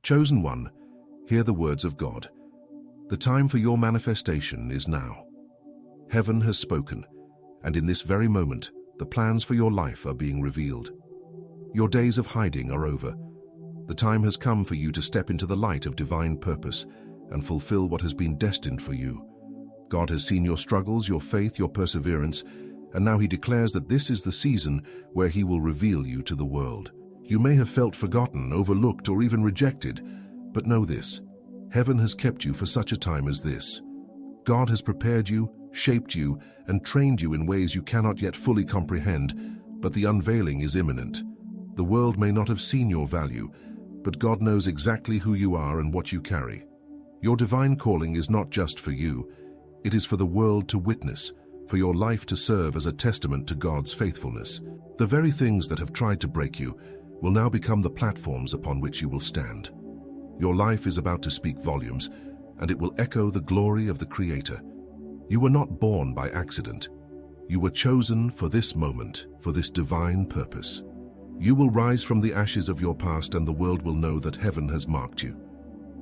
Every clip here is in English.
Chosen one, hear the words of God. The time for your manifestation is now. Heaven has spoken, and in this very moment, the plans for your life are being revealed. Your days of hiding are over. The time has come for you to step into the light of divine purpose and fulfill what has been destined for you. God has seen your struggles, your faith, your perseverance, and now He declares that this is the season where He will reveal you to the world. You may have felt forgotten, overlooked, or even rejected, but know this: heaven has kept you for such a time as this. God has prepared you, shaped you, and trained you in ways you cannot yet fully comprehend, but the unveiling is imminent. The world may not have seen your value, but God knows exactly who you are and what you carry. Your divine calling is not just for you, it is for the world to witness, for your life to serve as a testament to God's faithfulness. The very things that have tried to break you will now become the platforms upon which you will stand. Your life is about to speak volumes, and it will echo the glory of the Creator. You were not born by accident. You were chosen for this moment, for this divine purpose. You will rise from the ashes of your past, and the world will know that heaven has marked you.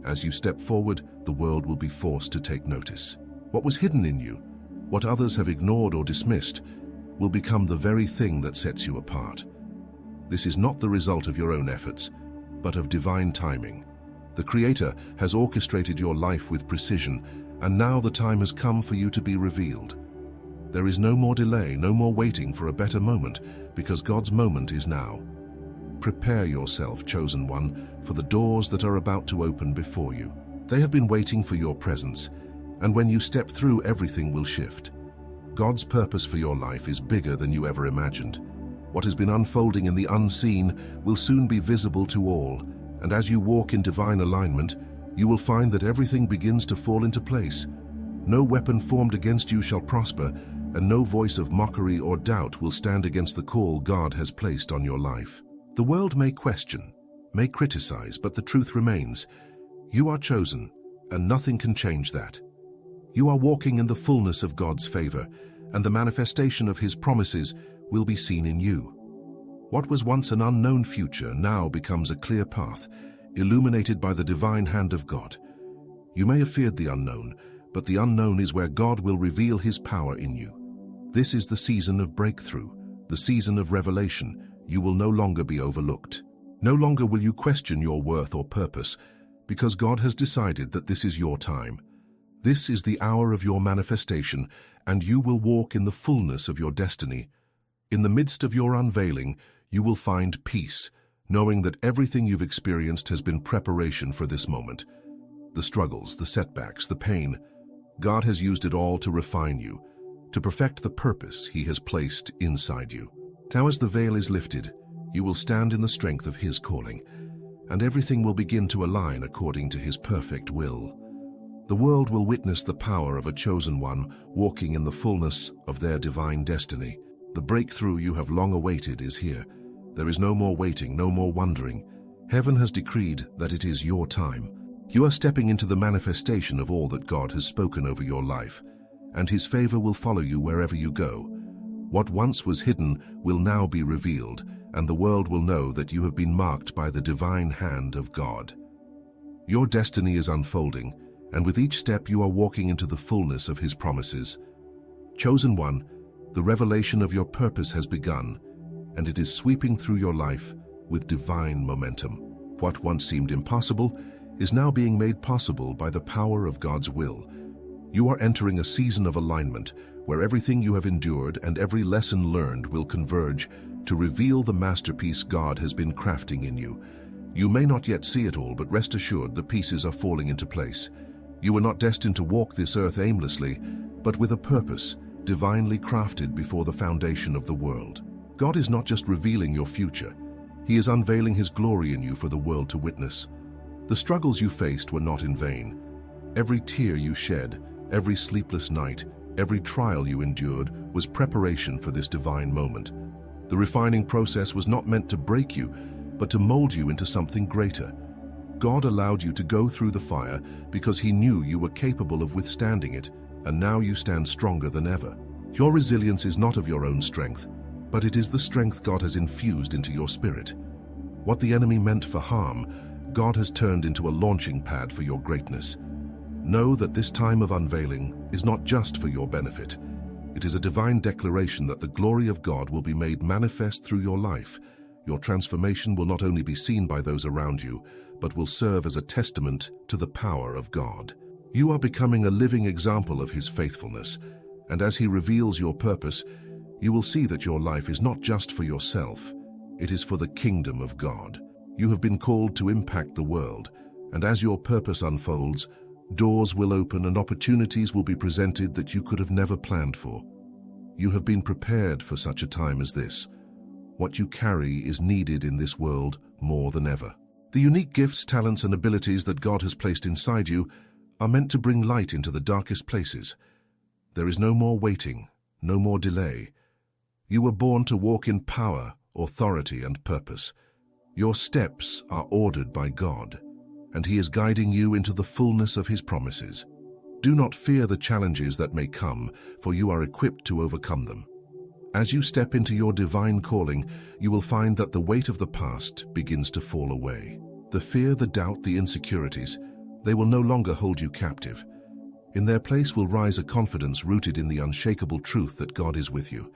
As you step forward, the world will be forced to take notice. What was hidden in you, what others have ignored or dismissed, will become the very thing that sets you apart. This is not the result of your own efforts, but of divine timing. The Creator has orchestrated your life with precision, and now the time has come for you to be revealed. There is no more delay, no more waiting for a better moment, because God's moment is now. Prepare yourself, chosen one, for the doors that are about to open before you. They have been waiting for your presence, and when you step through, everything will shift. God's purpose for your life is bigger than you ever imagined. What has been unfolding in the unseen will soon be visible to all, and as you walk in divine alignment, you will find that everything begins to fall into place. No weapon formed against you shall prosper, and no voice of mockery or doubt will stand against the call God has placed on your life. The world may question, may criticize, but the truth remains. You are chosen, and nothing can change that. You are walking in the fullness of God's favor, and the manifestation of His promises will be seen in you. What was once an unknown future now becomes a clear path, illuminated by the divine hand of God. You may have feared the unknown, but the unknown is where God will reveal His power in you. This is the season of breakthrough, the season of revelation. You will no longer be overlooked. No longer will you question your worth or purpose, because God has decided that this is your time. This is the hour of your manifestation, and you will walk in the fullness of your destiny. In the midst of your unveiling, you will find peace, knowing that everything you've experienced has been preparation for this moment. The struggles, the setbacks, the pain, God has used it all to refine you, to perfect the purpose He has placed inside you. Now as the veil is lifted, you will stand in the strength of His calling, and everything will begin to align according to His perfect will. The world will witness the power of a chosen one walking in the fullness of their divine destiny. The breakthrough you have long awaited is here. There is no more waiting, no more wondering. Heaven has decreed that it is your time. You are stepping into the manifestation of all that God has spoken over your life, and His favor will follow you wherever you go. What once was hidden will now be revealed, and the world will know that you have been marked by the divine hand of God. Your destiny is unfolding, and with each step you are walking into the fullness of His promises. Chosen one, the revelation of your purpose has begun, and it is sweeping through your life with divine momentum. What once seemed impossible is now being made possible by the power of God's will. You are entering a season of alignment where everything you have endured and every lesson learned will converge to reveal the masterpiece God has been crafting in you. You may not yet see it all, but rest assured the pieces are falling into place. You were not destined to walk this earth aimlessly, but with a purpose, divinely crafted before the foundation of the world. God is not just revealing your future, He is unveiling His glory in you for the world to witness. The struggles you faced were not in vain. Every tear you shed, every sleepless night, every trial you endured was preparation for this divine moment. The refining process was not meant to break you, but to mold you into something greater. God allowed you to go through the fire because He knew you were capable of withstanding it, and now you stand stronger than ever. Your resilience is not of your own strength, but it is the strength God has infused into your spirit. What the enemy meant for harm, God has turned into a launching pad for your greatness. Know that this time of unveiling is not just for your benefit. It is a divine declaration that the glory of God will be made manifest through your life. Your transformation will not only be seen by those around you, but will serve as a testament to the power of God. You are becoming a living example of His faithfulness, and as He reveals your purpose, you will see that your life is not just for yourself, it is for the kingdom of God. You have been called to impact the world, and as your purpose unfolds, doors will open and opportunities will be presented that you could have never planned for. You have been prepared for such a time as this. What you carry is needed in this world more than ever. The unique gifts, talents, and abilities that God has placed inside you are meant to bring light into the darkest places. There is no more waiting, no more delay. You were born to walk in power, authority, and purpose. Your steps are ordered by God, and He is guiding you into the fullness of His promises. Do not fear the challenges that may come, for you are equipped to overcome them. As you step into your divine calling, you will find that the weight of the past begins to fall away. The fear, the doubt, the insecurities, they will no longer hold you captive. In their place will rise a confidence rooted in the unshakable truth that God is with you.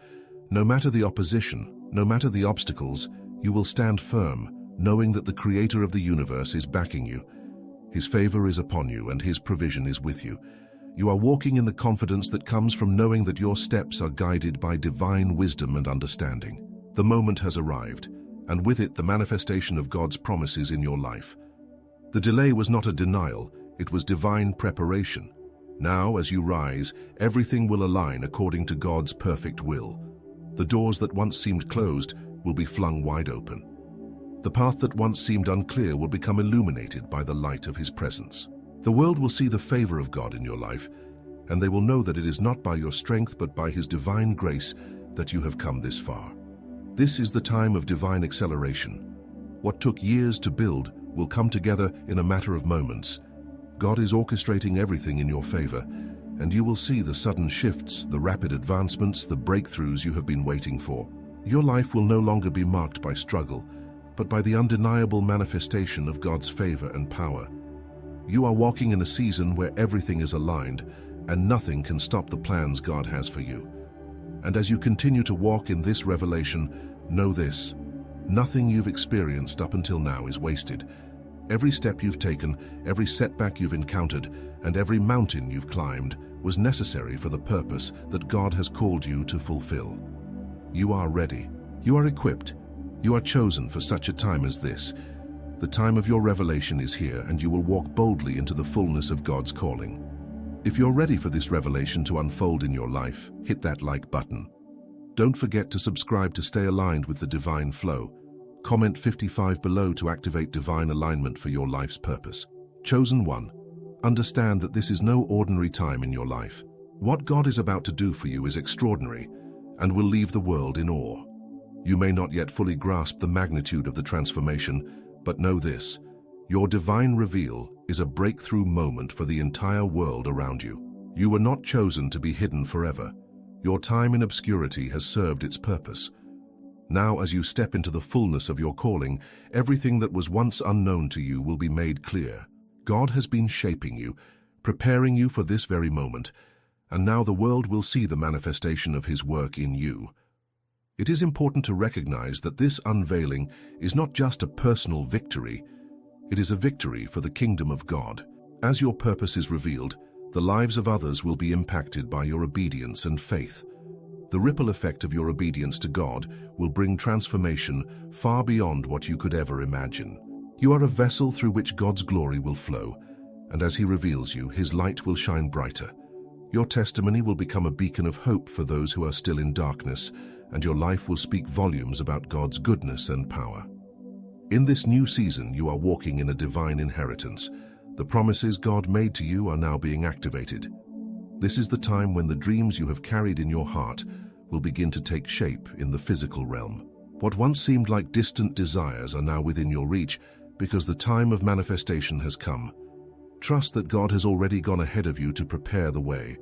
No matter the opposition, no matter the obstacles, you will stand firm, knowing that the Creator of the universe is backing you. His favor is upon you and His provision is with you. You are walking in the confidence that comes from knowing that your steps are guided by divine wisdom and understanding. The moment has arrived, and with it the manifestation of God's promises in your life. The delay was not a denial, it was divine preparation. Now, as you rise, everything will align according to God's perfect will. The doors that once seemed closed will be flung wide open. The path that once seemed unclear will become illuminated by the light of His presence. The world will see the favor of God in your life, and they will know that it is not by your strength but by His divine grace that you have come this far. This is the time of divine acceleration. What took years to build will come together in a matter of moments. God is orchestrating everything in your favor, and you will see the sudden shifts, the rapid advancements, the breakthroughs you have been waiting for. Your life will no longer be marked by struggle, but by the undeniable manifestation of God's favor and power. You are walking in a season where everything is aligned, and nothing can stop the plans God has for you. And as you continue to walk in this revelation, know this: nothing you've experienced up until now is wasted. Every step you've taken, every setback you've encountered, and every mountain you've climbed was necessary for the purpose that God has called you to fulfill. You are ready. You are equipped. You are chosen for such a time as this. The time of your revelation is here, and you will walk boldly into the fullness of God's calling. If you're ready for this revelation to unfold in your life, hit that like button. Don't forget to subscribe to stay aligned with the divine flow. Comment 55 below to activate divine alignment for your life's purpose. Chosen one, understand that this is no ordinary time in your life. What God is about to do for you is extraordinary and will leave the world in awe. You may not yet fully grasp the magnitude of the transformation, but know this: your divine reveal is a breakthrough moment for the entire world around you. You were not chosen to be hidden forever. Your time in obscurity has served its purpose. Now, as you step into the fullness of your calling, everything that was once unknown to you will be made clear. God has been shaping you, preparing you for this very moment, and now the world will see the manifestation of His work in you. It is important to recognize that this unveiling is not just a personal victory, it is a victory for the kingdom of God. As your purpose is revealed, the lives of others will be impacted by your obedience and faith. The ripple effect of your obedience to God will bring transformation far beyond what you could ever imagine. You are a vessel through which God's glory will flow, and as He reveals you, His light will shine brighter. Your testimony will become a beacon of hope for those who are still in darkness, and your life will speak volumes about God's goodness and power. In this new season, you are walking in a divine inheritance. The promises God made to you are now being activated. This is the time when the dreams you have carried in your heart will begin to take shape in the physical realm. What once seemed like distant desires are now within your reach because the time of manifestation has come. Trust that God has already gone ahead of you to prepare the way,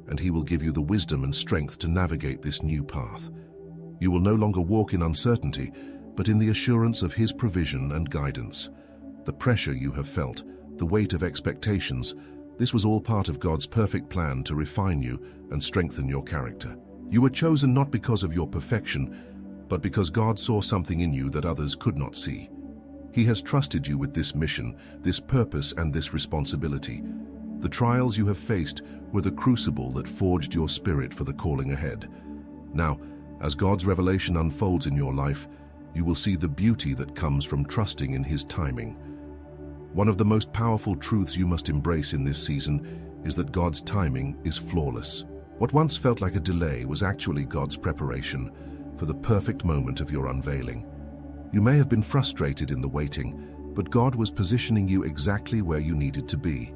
and He will give you the wisdom and strength to navigate this new path. You will no longer walk in uncertainty, but in the assurance of His provision and guidance. The pressure you have felt, the weight of expectations, this was all part of God's perfect plan to refine you and strengthen your character. You were chosen not because of your perfection, but because God saw something in you that others could not see. He has trusted you with this mission, this purpose, and this responsibility. The trials you have faced were the crucible that forged your spirit for the calling ahead. Now, as God's revelation unfolds in your life, you will see the beauty that comes from trusting in His timing. One of the most powerful truths you must embrace in this season is that God's timing is flawless. What once felt like a delay was actually God's preparation for the perfect moment of your unveiling. You may have been frustrated in the waiting, but God was positioning you exactly where you needed to be.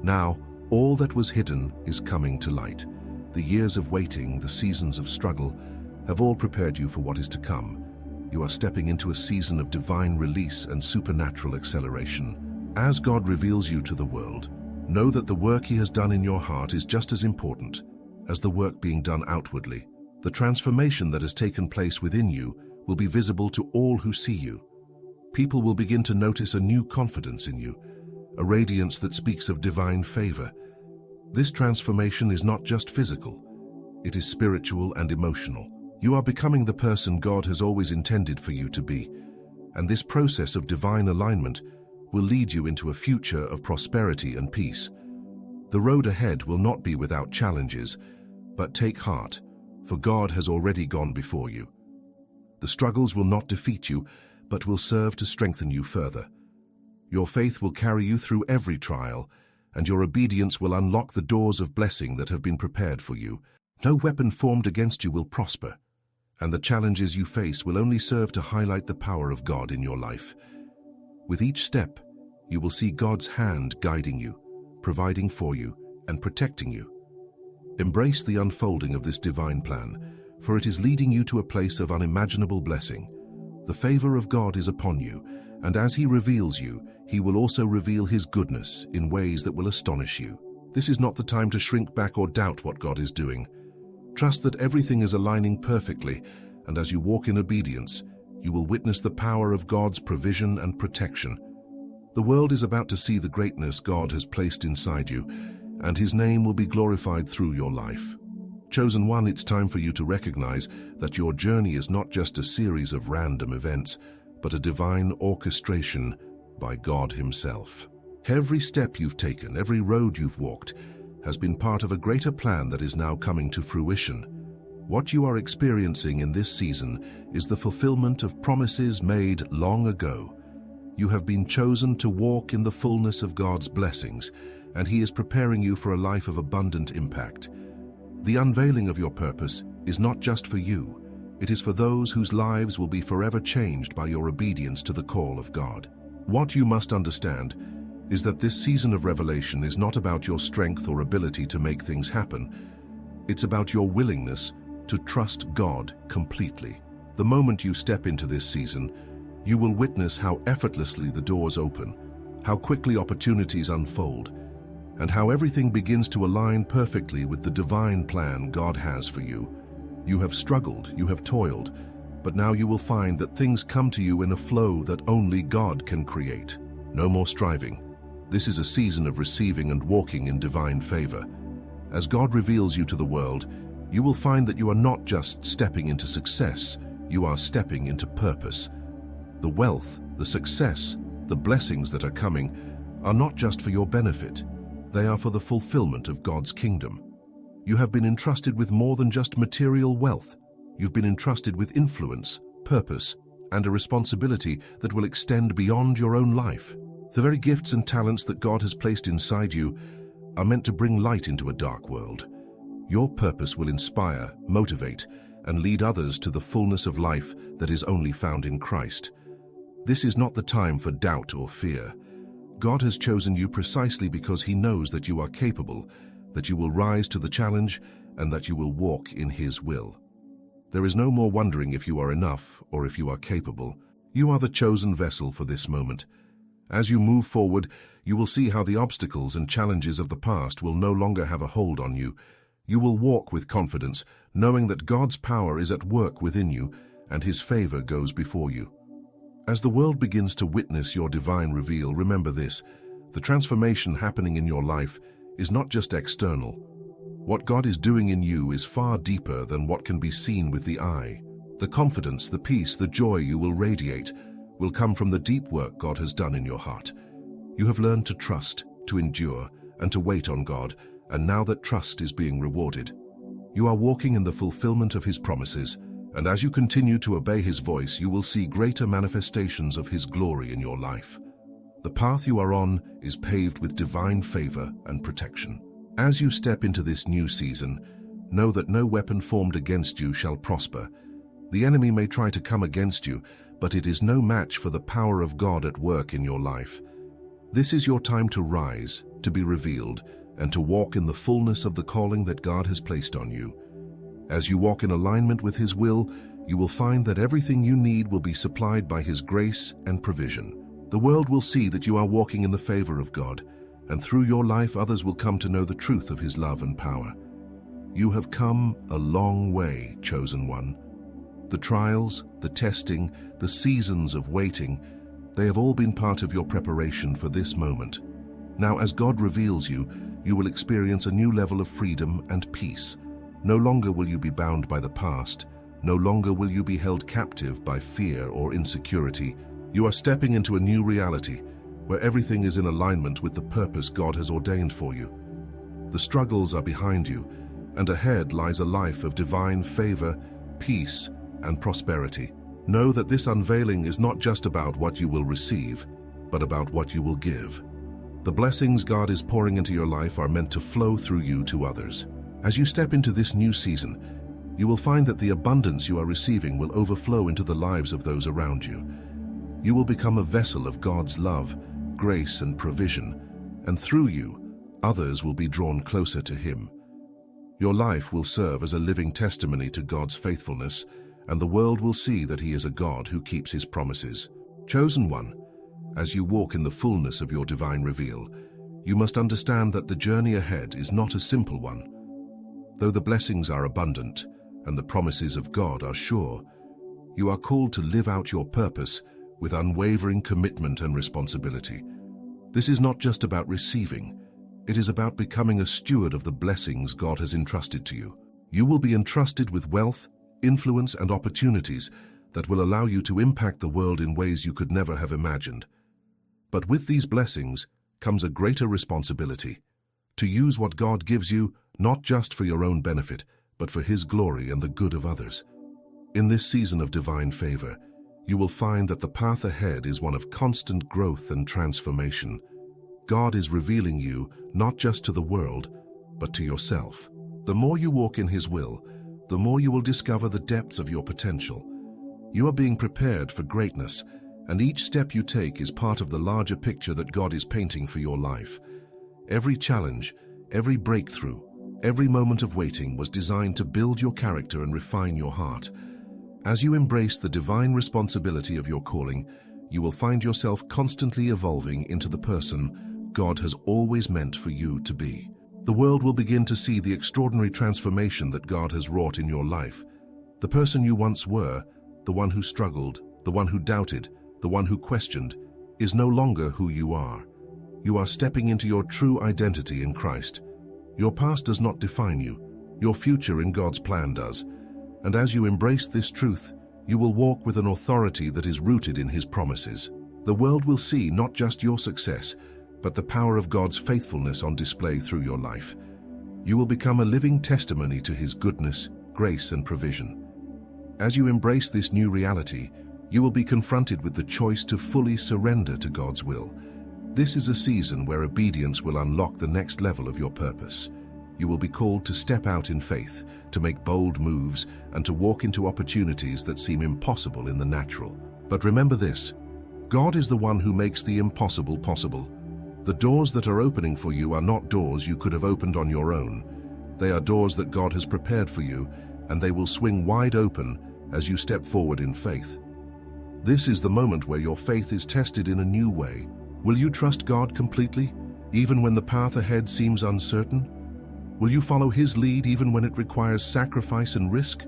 Now, all that was hidden is coming to light. The years of waiting, the seasons of struggle, have all prepared you for what is to come. You are stepping into a season of divine release and supernatural acceleration. As God reveals you to the world, know that the work He has done in your heart is just as important as the work being done outwardly. The transformation that has taken place within you will be visible to all who see you. People will begin to notice a new confidence in you, a radiance that speaks of divine favor. This transformation is not just physical, it is spiritual and emotional. You are becoming the person God has always intended for you to be, and this process of divine alignment will lead you into a future of prosperity and peace. The road ahead will not be without challenges, but take heart, for God has already gone before you. The struggles will not defeat you, but will serve to strengthen you further. Your faith will carry you through every trial, and your obedience will unlock the doors of blessing that have been prepared for you. No weapon formed against you will prosper, and the challenges you face will only serve to highlight the power of God in your life. With each step, you will see God's hand guiding you, providing for you, and protecting you. Embrace the unfolding of this divine plan, for it is leading you to a place of unimaginable blessing. The favor of God is upon you, and as He reveals you, He will also reveal His goodness in ways that will astonish you. This is not the time to shrink back or doubt what God is doing. Trust that everything is aligning perfectly, and as you walk in obedience, you will witness the power of God's provision and protection. The world is about to see the greatness God has placed inside you, and His name will be glorified through your life. Chosen one, it's time for you to recognize that your journey is not just a series of random events, but a divine orchestration by God Himself. Every step you've taken, every road you've walked, has been part of a greater plan that is now coming to fruition. What you are experiencing in this season is the fulfillment of promises made long ago. You have been chosen to walk in the fullness of God's blessings, and He is preparing you for a life of abundant impact. The unveiling of your purpose is not just for you, it is for those whose lives will be forever changed by your obedience to the call of God. What you must understand is that this season of revelation is not about your strength or ability to make things happen. It's about your willingness to trust God completely. The moment you step into this season, you will witness how effortlessly the doors open, how quickly opportunities unfold, and how everything begins to align perfectly with the divine plan God has for you. You have struggled, you have toiled, but now you will find that things come to you in a flow that only God can create. No more striving. This is a season of receiving and walking in divine favor. As God reveals you to the world, you will find that you are not just stepping into success, you are stepping into purpose. The wealth, the success, the blessings that are coming are not just for your benefit. They are for the fulfillment of God's kingdom. You have been entrusted with more than just material wealth. You've been entrusted with influence, purpose, and a responsibility that will extend beyond your own life. The very gifts and talents that God has placed inside you are meant to bring light into a dark world. Your purpose will inspire, motivate, and lead others to the fullness of life that is only found in Christ. This is not the time for doubt or fear. God has chosen you precisely because He knows that you are capable, that you will rise to the challenge, and that you will walk in His will. There is no more wondering if you are enough or if you are capable. You are the chosen vessel for this moment. As you move forward, you will see how the obstacles and challenges of the past will no longer have a hold on you. You will walk with confidence, knowing that God's power is at work within you and His favor goes before you. As the world begins to witness your divine reveal, remember this: the transformation happening in your life is not just external. What God is doing in you is far deeper than what can be seen with the eye. The confidence, the peace, the joy you will radiate will come from the deep work God has done in your heart. You have learned to trust, to endure, and to wait on God, and now that trust is being rewarded, you are walking in the fulfillment of His promises, and as you continue to obey His voice, you will see greater manifestations of His glory in your life. The path you are on is paved with divine favor and protection. As you step into this new season, know that no weapon formed against you shall prosper. The enemy may try to come against you, but it is no match for the power of God at work in your life. This is your time to rise, to be revealed, and to walk in the fullness of the calling that God has placed on you. As you walk in alignment with His will, you will find that everything you need will be supplied by His grace and provision. The world will see that you are walking in the favor of God, and through your life others will come to know the truth of His love and power. You have come a long way, chosen one. The trials, the testing, the seasons of waiting, they have all been part of your preparation for this moment. Now, as God reveals you, you will experience a new level of freedom and peace. No longer will you be bound by the past. No longer will you be held captive by fear or insecurity. You are stepping into a new reality where everything is in alignment with the purpose God has ordained for you. The struggles are behind you, and ahead lies a life of divine favor, peace, and prosperity. Know that this unveiling is not just about what you will receive, but about what you will give. The blessings God is pouring into your life are meant to flow through you to others. As you step into this new season, you will find that the abundance you are receiving will overflow into the lives of those around you. You will become a vessel of God's love, grace, and provision, and through you, others will be drawn closer to Him. Your life will serve as a living testimony to God's faithfulness, and the world will see that He is a God who keeps His promises. Chosen one, as you walk in the fullness of your divine reveal, you must understand that the journey ahead is not a simple one. Though the blessings are abundant and the promises of God are sure, you are called to live out your purpose with unwavering commitment and responsibility. This is not just about receiving, it is about becoming a steward of the blessings God has entrusted to you. You will be entrusted with wealth, influence, and opportunities that will allow you to impact the world in ways you could never have imagined. But with these blessings comes a greater responsibility, to use what God gives you not just for your own benefit, but for His glory and the good of others. In this season of divine favor, you will find that the path ahead is one of constant growth and transformation. God is revealing you not just to the world, but to yourself. The more you walk in His will, the more you will discover the depths of your potential. You are being prepared for greatness, and each step you take is part of the larger picture that God is painting for your life. Every challenge, every breakthrough, every moment of waiting was designed to build your character and refine your heart. As you embrace the divine responsibility of your calling, you will find yourself constantly evolving into the person God has always meant for you to be. The world will begin to see the extraordinary transformation that God has wrought in your life. The person you once were, the one who struggled, the one who doubted, the one who questioned, is no longer who you are. You are stepping into your true identity in Christ. Your past does not define you. Your future in God's plan does. And as you embrace this truth, you will walk with an authority that is rooted in His promises. The world will see not just your success, but the power of God's faithfulness on display through your life. You will become a living testimony to His goodness, grace, and provision. As you embrace this new reality, you will be confronted with the choice to fully surrender to God's will. This is a season where obedience will unlock the next level of your purpose. You will be called to step out in faith, to make bold moves, and to walk into opportunities that seem impossible in the natural. But remember this: God is the one who makes the impossible possible. The doors that are opening for you are not doors you could have opened on your own. They are doors that God has prepared for you, and they will swing wide open as you step forward in faith. This is the moment where your faith is tested in a new way. Will you trust God completely, even when the path ahead seems uncertain? Will you follow His lead even when it requires sacrifice and risk?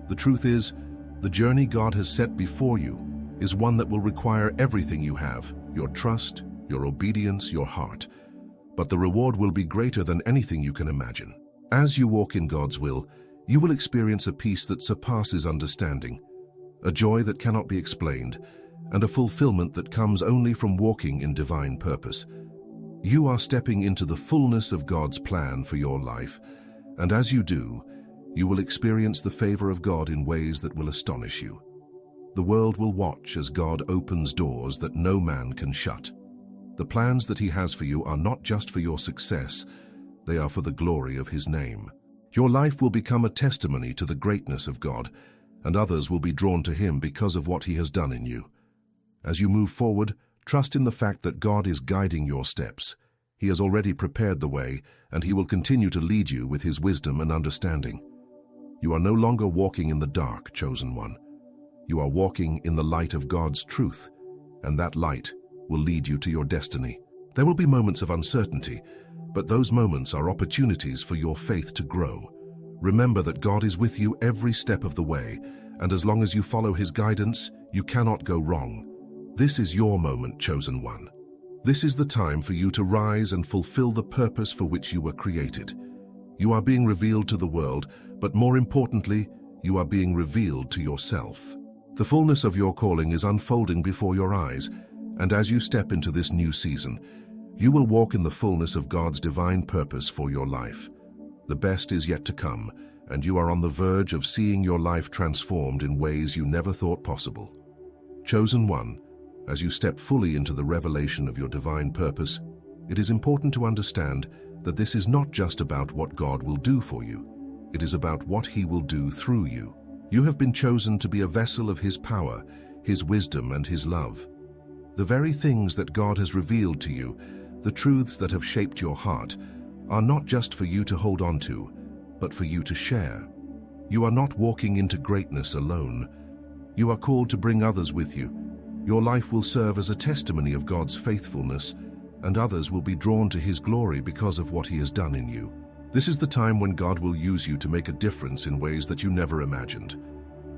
The truth is, the journey God has set before you is one that will require everything you have, your trust, your obedience, your heart. But the reward will be greater than anything you can imagine. As you walk in God's will, you will experience a peace that surpasses understanding, a joy that cannot be explained, and a fulfillment that comes only from walking in divine purpose. You are stepping into the fullness of God's plan for your life, and as you do, you will experience the favor of God in ways that will astonish you. The world will watch as God opens doors that no man can shut. The plans that He has for you are not just for your success, they are for the glory of His name. Your life will become a testimony to the greatness of God, and others will be drawn to Him because of what He has done in you. As you move forward, trust in the fact that God is guiding your steps. He has already prepared the way, and He will continue to lead you with His wisdom and understanding. You are no longer walking in the dark, chosen one. You are walking in the light of God's truth, and that light will lead you to your destiny. There will be moments of uncertainty, but those moments are opportunities for your faith to grow. Remember that God is with you every step of the way, and as long as you follow His guidance, you cannot go wrong. This is your moment, chosen one. This is the time for you to rise and fulfill the purpose for which you were created. You are being revealed to the world, but more importantly, you are being revealed to yourself. The fullness of your calling is unfolding before your eyes, and as you step into this new season, you will walk in the fullness of God's divine purpose for your life. The best is yet to come, and you are on the verge of seeing your life transformed in ways you never thought possible. Chosen one, as you step fully into the revelation of your divine purpose, it is important to understand that this is not just about what God will do for you. It is about what He will do through you. You have been chosen to be a vessel of His power, His wisdom, and His love. The very things that God has revealed to you, the truths that have shaped your heart, are not just for you to hold on to, but for you to share. You are not walking into greatness alone. You are called to bring others with you. Your life will serve as a testimony of God's faithfulness, and others will be drawn to His glory because of what He has done in you. This is the time when God will use you to make a difference in ways that you never imagined.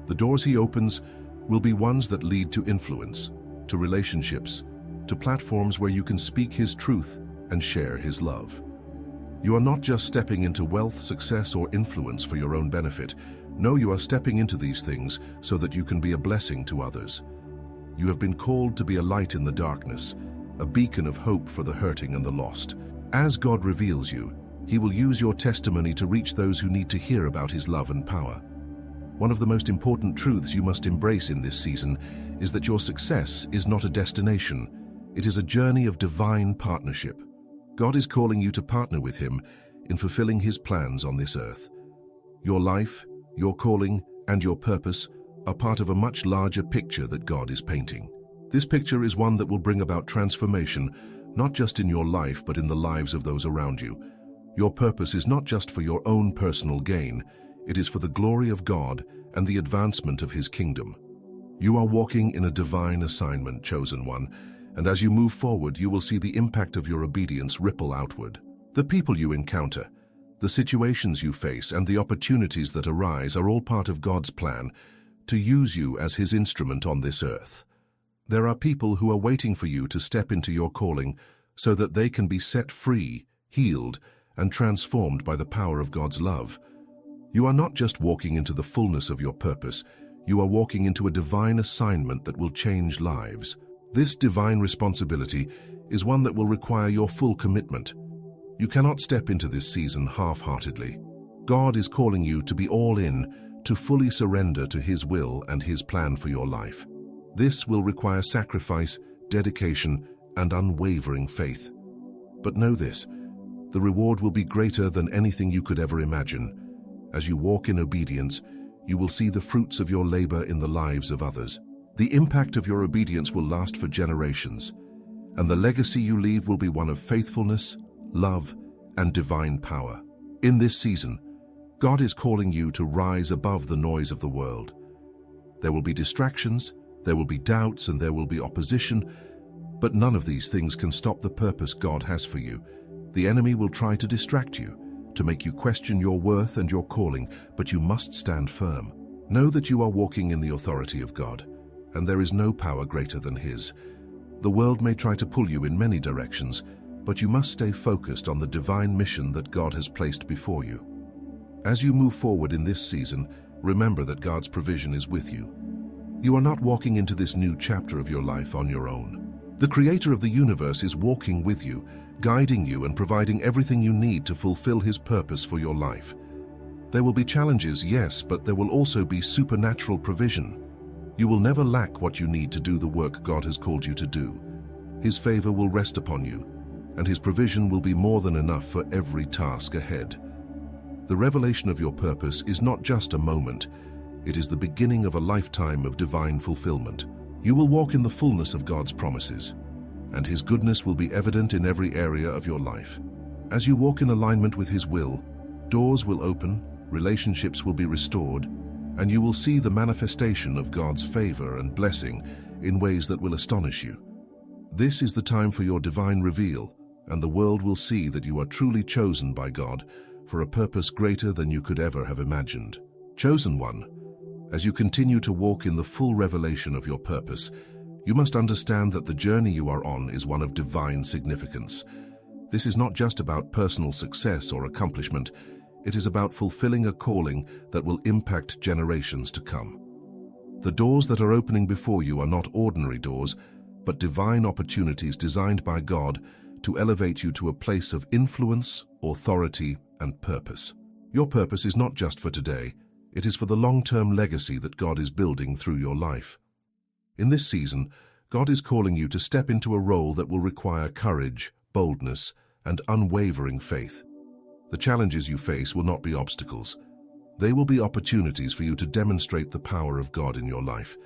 The doors He opens will be ones that lead to influence, to relationships, to platforms where you can speak His truth and share His love. You are not just stepping into wealth, success, or influence for your own benefit. No, you are stepping into these things so that you can be a blessing to others. You have been called to be a light in the darkness, a beacon of hope for the hurting and the lost. As God reveals you, He will use your testimony to reach those who need to hear about His love and power. One of the most important truths you must embrace in this season is that your success is not a destination. It is a journey of divine partnership. God is calling you to partner with Him in fulfilling His plans on this earth. Your life, your calling, and your purpose are part of a much larger picture that God is painting. This picture is one that will bring about transformation, not just in your life, but in the lives of those around you. Your purpose is not just for your own personal gain, it is for the glory of God and the advancement of His kingdom. You are walking in a divine assignment, chosen one, and as you move forward, you will see the impact of your obedience ripple outward. The people you encounter, the situations you face, and the opportunities that arise are all part of God's plan to use you as His instrument on this earth. There are people who are waiting for you to step into your calling so that they can be set free, healed, and transformed by the power of God's love. You are not just walking into the fullness of your purpose, you are walking into a divine assignment that will change lives. This divine responsibility is one that will require your full commitment. You cannot step into this season half-heartedly. God is calling you to be all in, to fully surrender to His will and His plan for your life. This will require sacrifice, dedication, and unwavering faith. But know this, the reward will be greater than anything you could ever imagine. As you walk in obedience, you will see the fruits of your labor in the lives of others. The impact of your obedience will last for generations, and the legacy you leave will be one of faithfulness, love, and divine power. In this season, God is calling you to rise above the noise of the world. There will be distractions, there will be doubts, and there will be opposition, but none of these things can stop the purpose God has for you. The enemy will try to distract you, to make you question your worth and your calling, but you must stand firm. Know that you are walking in the authority of God, and there is no power greater than His. The world may try to pull you in many directions, but you must stay focused on the divine mission that God has placed before you. As you move forward in this season, remember that God's provision is with you. You are not walking into this new chapter of your life on your own. The Creator of the universe is walking with you, guiding you and providing everything you need to fulfill His purpose for your life. There will be challenges, yes, but there will also be supernatural provision. You will never lack what you need to do the work God has called you to do. His favor will rest upon you, and His provision will be more than enough for every task ahead. The revelation of your purpose is not just a moment, it is the beginning of a lifetime of divine fulfillment. You will walk in the fullness of God's promises, and His goodness will be evident in every area of your life. As you walk in alignment with His will, doors will open, relationships will be restored, and you will see the manifestation of God's favor and blessing in ways that will astonish you. This is the time for your divine reveal, and the world will see that you are truly chosen by God for a purpose greater than you could ever have imagined. Chosen one, as you continue to walk in the full revelation of your purpose, you must understand that the journey you are on is one of divine significance. This is not just about personal success or accomplishment, it is about fulfilling a calling that will impact generations to come. The doors that are opening before you are not ordinary doors, but divine opportunities designed by God to elevate you to a place of influence, authority, and purpose. Your purpose is not just for today, it is for the long-term legacy that God is building through your life. In this season, God is calling you to step into a role that will require courage, boldness, and unwavering faith. The challenges you face will not be obstacles. They will be opportunities for you to demonstrate the power of God in your life.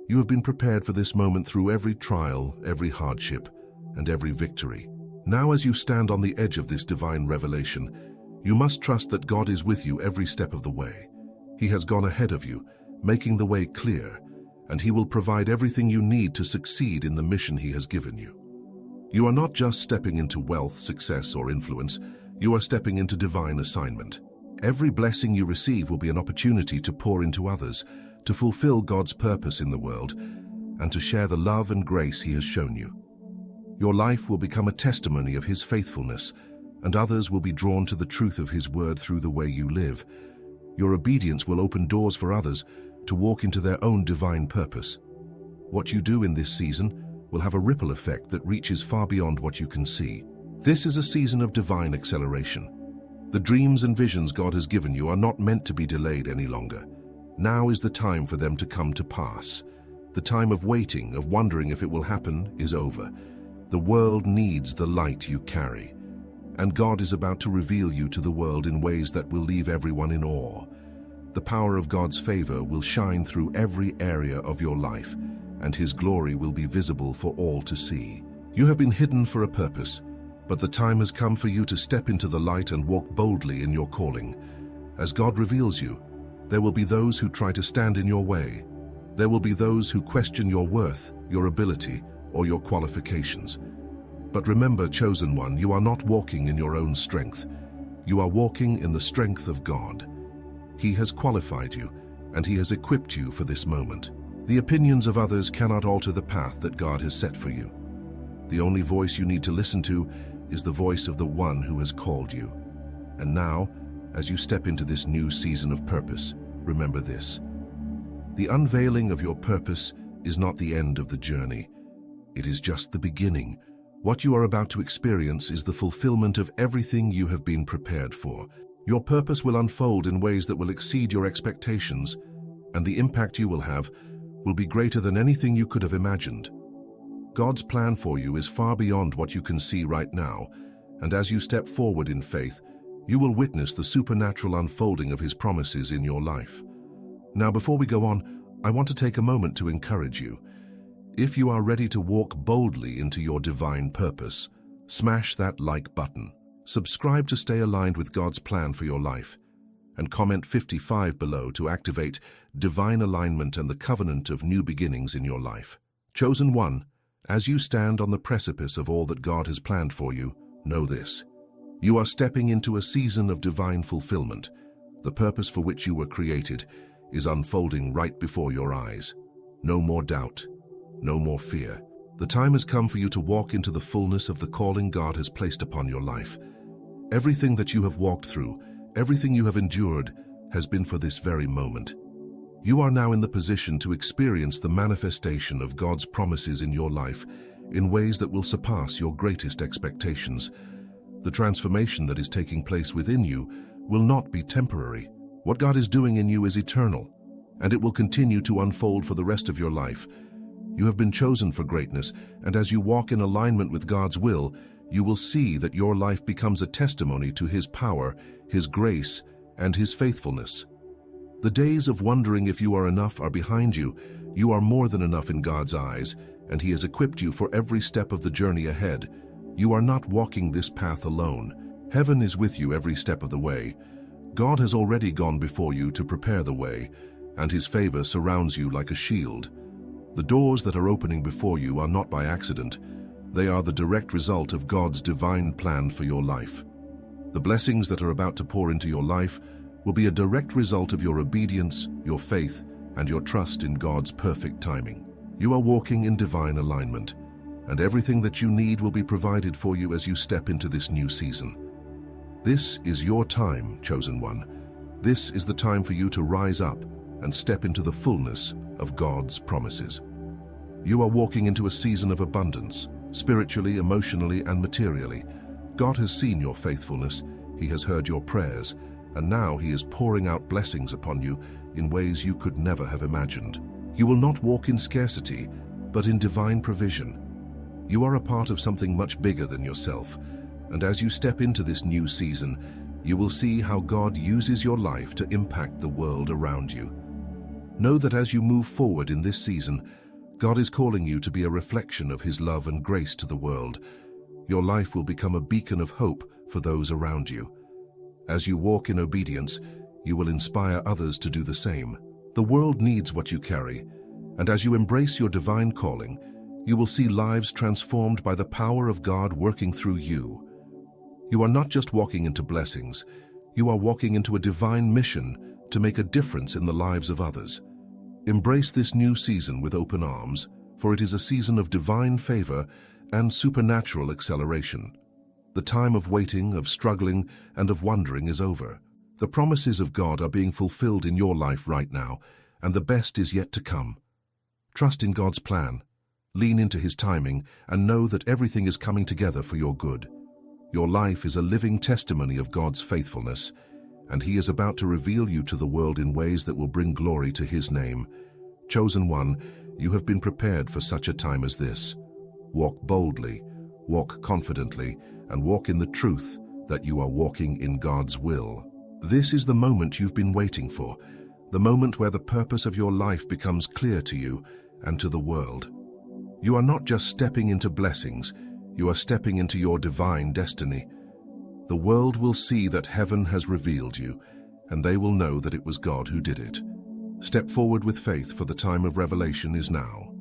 You have been prepared for this moment through every trial, every hardship, and every victory. Now, as you stand on the edge of this divine revelation, you must trust that God is with you every step of the way. He has gone ahead of you, making the way clear, and He will provide everything you need to succeed in the mission He has given you. You are not just stepping into wealth, success, or influence, you are stepping into divine assignment. Every blessing you receive will be an opportunity to pour into others, to fulfill God's purpose in the world, and to share the love and grace He has shown you. Your life will become a testimony of His faithfulness, and others will be drawn to the truth of His word through the way you live. Your obedience will open doors for others to walk into their own divine purpose. What you do in this season will have a ripple effect that reaches far beyond what you can see. This is a season of divine acceleration. The dreams and visions God has given you are not meant to be delayed any longer. Now is the time for them to come to pass. The time of waiting, of wondering if it will happen, is over. The world needs the light you carry, and God is about to reveal you to the world in ways that will leave everyone in awe. The power of God's favor will shine through every area of your life, and His glory will be visible for all to see. You have been hidden for a purpose, but the time has come for you to step into the light and walk boldly in your calling. As God reveals you, there will be those who try to stand in your way. There will be those who question your worth, your ability, or your qualifications. But remember, chosen one, you are not walking in your own strength. You are walking in the strength of God. He has qualified you, and He has equipped you for this moment. The opinions of others cannot alter the path that God has set for you. The only voice you need to listen to is the voice of the one who has called you. And now, as you step into this new season of purpose, remember this. The unveiling of your purpose is not the end of the journey. It is just the beginning. What you are about to experience is the fulfillment of everything you have been prepared for. Your purpose will unfold in ways that will exceed your expectations, and the impact you will have will be greater than anything you could have imagined. God's plan for you is far beyond what you can see right now, and as you step forward in faith, you will witness the supernatural unfolding of His promises in your life. Now, before we go on, I want to take a moment to encourage you. If you are ready to walk boldly into your divine purpose, smash that like button, subscribe to stay aligned with God's plan for your life, and comment 55 below to activate divine alignment and the covenant of new beginnings in your life. Chosen one, as you stand on the precipice of all that God has planned for you, know this. You are stepping into a season of divine fulfillment. The purpose for which you were created is unfolding right before your eyes. No more doubt. No more fear. The time has come for you to walk into the fullness of the calling God has placed upon your life. Everything that you have walked through, everything you have endured, has been for this very moment. You are now in the position to experience the manifestation of God's promises in your life in ways that will surpass your greatest expectations. The transformation that is taking place within you will not be temporary. What God is doing in you is eternal, and it will continue to unfold for the rest of your life. You have been chosen for greatness, and as you walk in alignment with God's will, you will see that your life becomes a testimony to His power, His grace, and His faithfulness. The days of wondering if you are enough are behind you. You are more than enough in God's eyes, and He has equipped you for every step of the journey ahead. You are not walking this path alone. Heaven is with you every step of the way. God has already gone before you to prepare the way, and His favor surrounds you like a shield. The doors that are opening before you are not by accident. They are the direct result of God's divine plan for your life. The blessings that are about to pour into your life will be a direct result of your obedience, your faith, and your trust in God's perfect timing. You are walking in divine alignment, and everything that you need will be provided for you as you step into this new season. This is your time, chosen one. This is the time for you to rise up and step into the fullness of God's promises. You are walking into a season of abundance, spiritually, emotionally, and materially. God has seen your faithfulness, He has heard your prayers, and now He is pouring out blessings upon you in ways you could never have imagined. You will not walk in scarcity, but in divine provision. You are a part of something much bigger than yourself, and as you step into this new season, you will see how God uses your life to impact the world around you. Know that as you move forward in this season, God is calling you to be a reflection of His love and grace to the world. Your life will become a beacon of hope for those around you. As you walk in obedience, you will inspire others to do the same. The world needs what you carry, and as you embrace your divine calling, you will see lives transformed by the power of God working through you. You are not just walking into blessings, you are walking into a divine mission to make a difference in the lives of others. Embrace this new season with open arms, for it is a season of divine favor and supernatural acceleration. The time of waiting, of struggling, and of wondering is over. The promises of God are being fulfilled in your life right now, and the best is yet to come. Trust in God's plan, lean into His timing, and know that everything is coming together for your good. Your life is a living testimony of God's faithfulness, and He is about to reveal you to the world in ways that will bring glory to His name. Chosen one, you have been prepared for such a time as this. Walk boldly, walk confidently, and walk in the truth that you are walking in God's will. This is the moment you've been waiting for, the moment where the purpose of your life becomes clear to you and to the world. You are not just stepping into blessings, you are stepping into your divine destiny. The world will see that heaven has revealed you, and they will know that it was God who did it. Step forward with faith, for the time of revelation is now.